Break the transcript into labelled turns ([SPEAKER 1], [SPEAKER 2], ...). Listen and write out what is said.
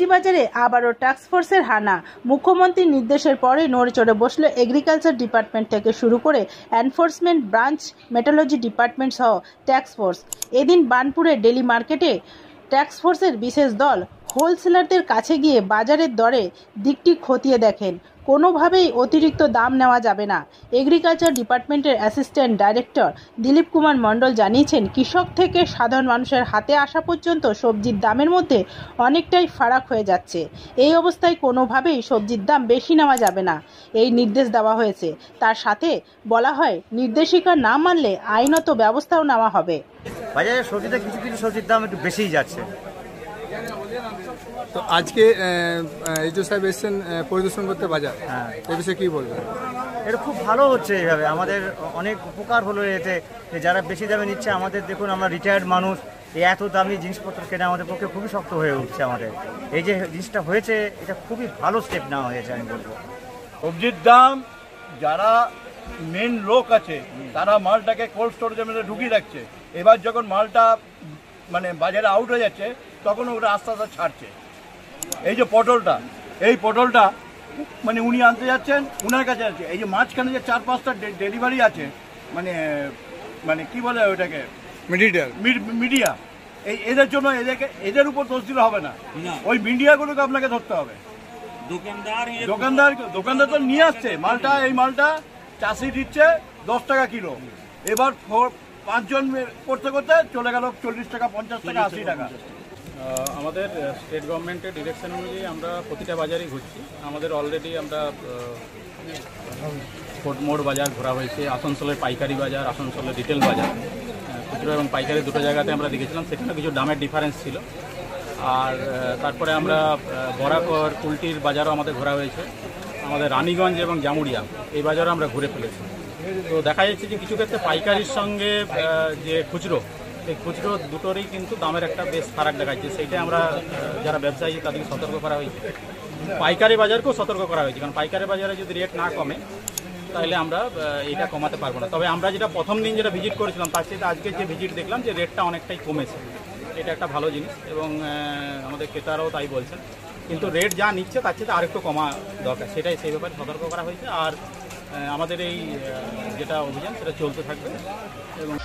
[SPEAKER 1] সবজি বাজারে আবারও টাস্কফোর্সের হানা। মুখ্যমন্ত্রীর নির্দেশের পরে নড়েচড়ে বসল এগ্রিকালচার ডিপার্টমেন্ট থেকে শুরু করে এনফোর্সমেন্ট ব্রাঞ্চ, মেট্রোলজি ডিপার্টমেন্ট সহ টাস্কফোর্স। এদিন বার্নপুরে ডেলি মার্কেটে টাস্কফোর্সের বিশেষ দল হোলসেলারদের কাছে গিয়ে বাজারের দরে দিকটি খতিয়ে দেখেন। কোনোভাবেই অতিরিক্ত দাম নেওয়া যাবে না। এগ্রিকালচার ডিপার্টমেন্টের অ্যাসিস্ট্যান্ট ডাইরেক্টর দিলীপ কুমার মণ্ডল জানিয়েছেন, কৃষক থেকে সাধারণ মানুষের হাতে আসা পর্যন্ত সবজির দামের মধ্যে অনেকটাই ফারাক হয়ে যাচ্ছে। এই অবস্থায় কোনোভাবেই সবজির দাম বেশি নেওয়া যাবে না, এই নির্দেশ দেওয়া হয়েছে। তার সাথে বলা হয়, নির্দেশিকা না মানলে আইনত ব্যবস্থাও নেওয়া হবে।
[SPEAKER 2] বাজারে সবজিতে কিছু কিছু সবজির দাম একটু বেশিই যাচ্ছে।
[SPEAKER 3] তো আজকে এইচও সাহেব এসেছেন পরিদর্শন করতে বাজার,
[SPEAKER 2] হ্যাঁ,
[SPEAKER 3] এই বিষয়ে কী বলবেন?
[SPEAKER 2] এটা খুব ভালো হচ্ছে। এইভাবে আমাদের অনেক উপকার হলো এতে, যে যারা বেশি দামে নিচ্ছে। আমাদের দেখুন, আমরা রিটায়ার্ড মানুষ, এই এত দামি জিনিসপত্র কেনা আমাদের পক্ষে খুবই শক্ত হয়ে উঠছে। আমাদের এই যে জিনিসটা হয়েছে, এটা খুবই ভালো স্টেপ নেওয়া হয়েছে আমি বলবো।
[SPEAKER 4] সবজির দাম, যারা মেন লোক আছে তারা মালটাকে কোল্ড স্টোরেজের মধ্যে ঢুকিয়ে রাখছে। এবার যখন মালটা মানে বাজারে আউট হয়ে যাচ্ছে, তখন ওরা আস্তে আস্তে ছাড়ছে। এই যে পটলটা, এই পটলটা মানে উনি আনতে যাচ্ছেন, উনার কাছে আছে। এই যে মাঝখানে যে 4-5টা ডেলিভারি আছে, মানে মানে কি বলে ওটাকে, মিডিয়া, এদের জন্য এদের উপর দোষ দিলে হবে না, ওই মিডিয়াগুলোকে আপনাকে ধরতে হবে। দোকানদার তো নিয়ে আসছে মালটা, এই মালটা চাষি দিচ্ছে 10 টাকা কিলো। এবার 5 জন করতে করতে চলে গেল 40 টাকা, 50 টাকা, 80 টাকা।
[SPEAKER 5] আমাদের স্টেট গভর্নমেন্টের ডিরেকশন অনুযায়ী আমরা প্রতিটা বাজারেই ঘুরছি। আমাদের অলরেডি আমরা মোড় বাজার ঘোরা হয়েছে, আসানসোলের পাইকারি বাজার, আসানসোলের রিটেল বাজার, খুচরো এবং পাইকারি দুটো জায়গাতে আমরা দেখেছিলাম। সেখানে কিছু দামের ডিফারেন্স ছিল। আর তারপরে আমরা বরাকর, কুলটির বাজারও আমাদের ঘোরা হয়েছে। আমাদের রানীগঞ্জ এবং জামুরিয়া এই বাজারও আমরা ঘুরে ফেলেছি। তো দেখা যাচ্ছে যে কিছু ক্ষেত্রে পাইকারির সঙ্গে যে খুচরো, এই খুচরো দুটোরই কিন্তু দামের একটা বেশ ফারাক দেখাচ্ছে। সেইটাই আমরা যারা ব্যবসায়ী তাদেরকে সতর্ক করা হয়েছে। পাইকারি বাজারকেও সতর্ক করা হয়েছে, কারণ পাইকারি বাজারে যদি রেট না কমে তাহলে আমরা এটা কমাতে পারবো না। তবে আমরা যেটা প্রথম দিন যেটা ভিজিট করেছিলাম, তার সাথে আজকে যে ভিজিট দেখলাম যে রেটটা অনেকটাই কমেছে। এটা একটা ভালো জিনিস এবং আমাদের ক্রেতারাও তাই বলছেন। কিন্তু রেট যা নিচ্ছে তার সাথে আরেকটু কমা দরকার, সেটাই সেই ব্যাপারে সতর্ক করা হয়েছে। আর আমাদের এই যেটা অভিযান সেটা চলতে থাকবে এবং